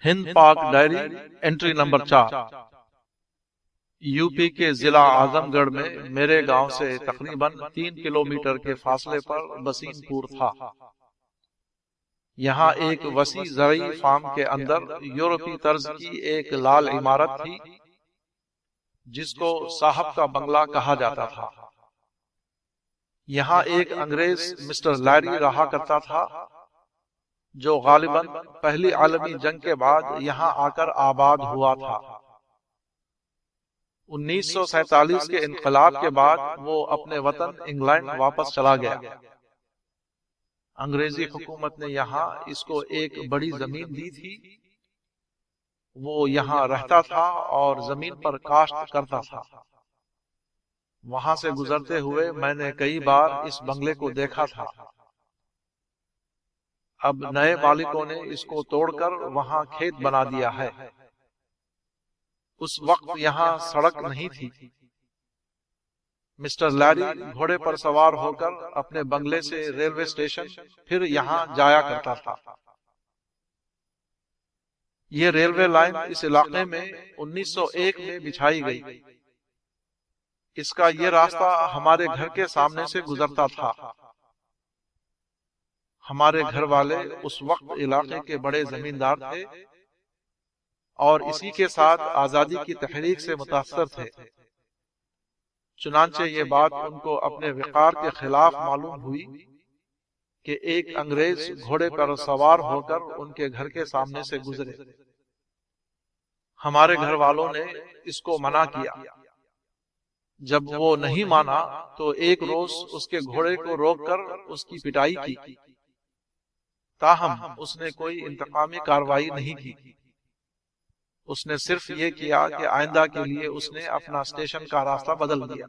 Hind Pak diary entry number 4۔ U P کے ضلع اعظم گڑھ میں میرے گاؤں سے تقریباً 3 کلومیٹر کے فاصلے پر بسیم پور تھا۔ یہاں ایک وسیع زرعی فارم کے اندر یورپی طرز کی ایک لال عمارت تھی جس کو صاحب کا بنگلہ کہا جاتا تھا۔ یہاں ایک انگریز مسٹر لیری رہا کرتا تھا جو غالباً پہلی عالمی جنگ کے بعد یہاں آ کر آباد ہوا تھا۔ 1947 کے انقلاب کے بعد وہ اپنے وطن انگلینڈ واپس چلا گیا۔ انگریزی حکومت نے یہاں اس کو ایک بڑی زمین دی تھی۔ وہ یہاں رہتا تھا اور زمین پر کاشت کرتا تھا۔ وہاں سے گزرتے ہوئے میں نے کئی بار اس بنگلے کو دیکھا تھا۔ اب نئے مالکوں نے اس کو توڑ کر وہاں کھیت بنا دیا ہے۔ اس وقت یہاں سڑک نہیں تھی۔ مسٹر لیری گھوڑے پر سوار ہو کر اپنے بنگلے سے ریلوے اسٹیشن پھر یہاں جایا کرتا تھا۔ یہ ریلوے لائن اس علاقے میں 1901 میں بچھائی گئی۔ اس کا یہ راستہ ہمارے گھر کے سامنے سے گزرتا تھا۔ ہمارے گھر والے اس وقت علاقے کے بڑے زمیندار تھے اور اسی کے ساتھ آزادی کی تحریک سے متاثر تھے۔ چنانچہ یہ بات ان کو اپنے وقار کے خلاف معلوم ہوئی کہ ایک انگریز گھوڑے پر سوار ہو کر ان کے گھر کے سامنے سے گزرے۔ ہمارے گھر والوں نے اس کو منع کیا۔ جب وہ نہیں مانا تو ایک روز اس کے گھوڑے کو روک کر اس کی پٹائی کی۔ تاہم اس نے کوئی انتقامی کارروائی نہیں کی۔ اس نے صرف یہ کیا کہ آئندہ کے لیے اس نے اپنا اسٹیشن کا راستہ بدل دیا۔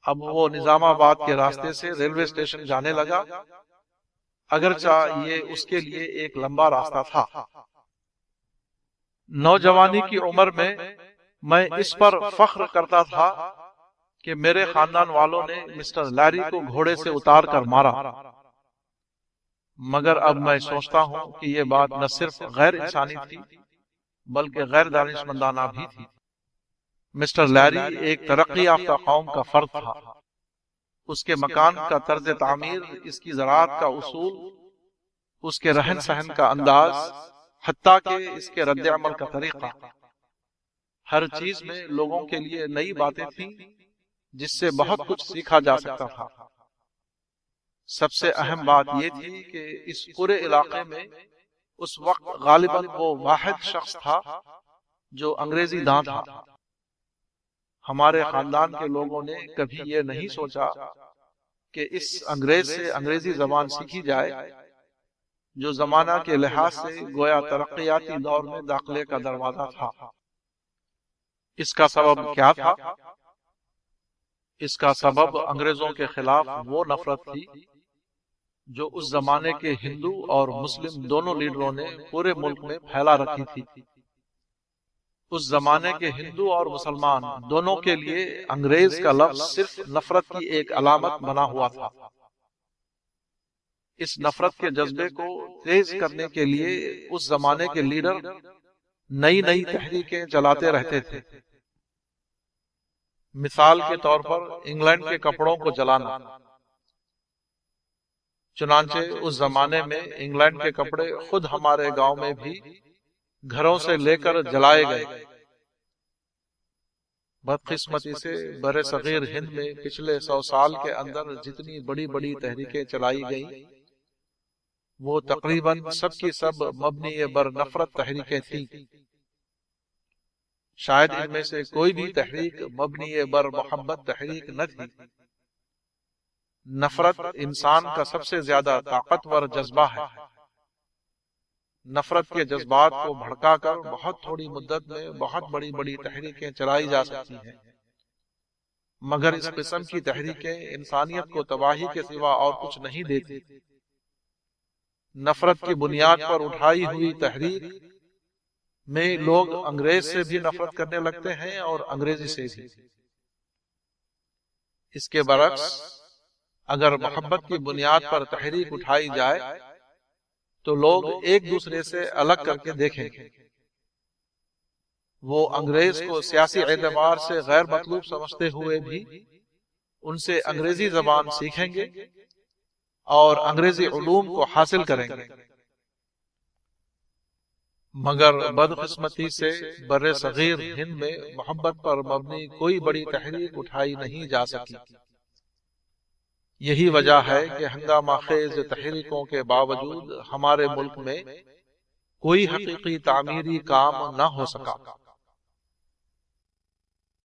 اب وہ نظام آباد کے راستے سے ریلوے اسٹیشن جانے لگا، اگرچہ یہ اس کے لیے ایک لمبا راستہ تھا۔ نوجوانی کی عمر میں اس پر فخر کرتا تھا کہ میرے خاندان والوں نے مسٹر لیری کو گھوڑے سے اتار کر مارا، مگر اب میں سوچتا ہوں کہ یہ بات نہ صرف غیر انسانی تھی بلکہ غیر دانشمندانہ بھی تھی۔ مسٹر لیری ایک ترقی یافتہ قوم کا فرد تھا۔ اس کے مکان کا طرز تعمیر، اس کی زراعت کا اصول، اس کے رہن سہن کا انداز، حتیٰ کہ اس کے رد عمل کا طریقہ، ہر چیز میں لوگوں کے لیے نئی باتیں تھیں جس سے بہت کچھ سیکھا جا سکتا تھا۔ سب سے اہم بات یہ تھی کہ اس پورے علاقے میں اس وقت غالباً وہ واحد شخص تھا جو انگریزی داں تھا۔ ہمارے خاندان کے لوگوں نے کبھی یہ نہیں سوچا کہ اس انگریز سے انگریزی زبان سیکھی جائے، جو زمانہ کے لحاظ سے گویا ترقیاتی دور میں داخلے کا دروازہ تھا۔ اس کا سبب کیا تھا؟ اس کا سبب انگریزوں کے خلاف وہ نفرت تھی جو اس زمانے کے ہندو اور مسلم دونوں لیڈروں نے پورے ملک میں پھیلا رکھی تھی۔ اس زمانے کے ہندو اور مسلمان دونوں کے لیے انگریز کا لفظ صرف نفرت کی ایک علامت بنا ہوا تھا۔ اس نفرت کے جذبے کو تیز کرنے کے لیے اس زمانے کے لیڈر نئی تحریکیں چلاتے رہتے تھے۔ مثال کے طور پر انگلینڈ کے کپڑوں کو جلانا۔ چنانچہ اس زمانے میں انگلینڈ کے کپڑے خود ہمارے گاؤں میں بھی گھروں سے لے کر جلائے گئے۔ بدقسمتی سے بر صغیر ہند میں پچھلے 100 سال کے اندر جتنی بڑی تحریکیں چلائی گئیں وہ تقریباً سب کی سب مبنی بر نفرت تحریکیں تھیں۔ شاید ان میں سے کوئی بھی تحریک مبنی بر محبت تحریک نہ تھی۔ نفرت انسان کا سب سے زیادہ طاقتور جذبہ ہے۔ نفرت کے جذبات کو بھڑکا کر بہت تھوڑی مدت میں بہت بڑی تحریکیں چلائی جا سکتی ہیں، مگر اس قسم کی تحریکیں انسانیت کو تباہی کے سوا اور کچھ نہیں دیتی۔ نفرت کی بنیاد پر اٹھائی ہوئی تحریک میں لوگ انگریز سے بھی نفرت کرنے لگتے ہیں اور انگریزی سے بھی۔ اس کے برعکس اگر محبت کی بنیاد پر تحریک اٹھائی جائے تو لوگ ایک دوسرے سے الگ کر کے دیکھیں گے۔ وہ انگریز کو سیاسی اعتبار سے غیر مطلوب سمجھتے ہوئے بھی ان سے انگریزی زبان سیکھیں گے اور انگریزی علوم کو حاصل کریں گے، مگر بدقسمتی سے بر صغیر ہند میں محبت پر مبنی کوئی بڑی تحریک اٹھائی نہیں جا سکی۔ یہی وجہ ہے کہ ہنگامہ خیز تحریکوں کے باوجود ہمارے ملک میں کوئی حقیقی تعمیری کام نہ ہو سکا۔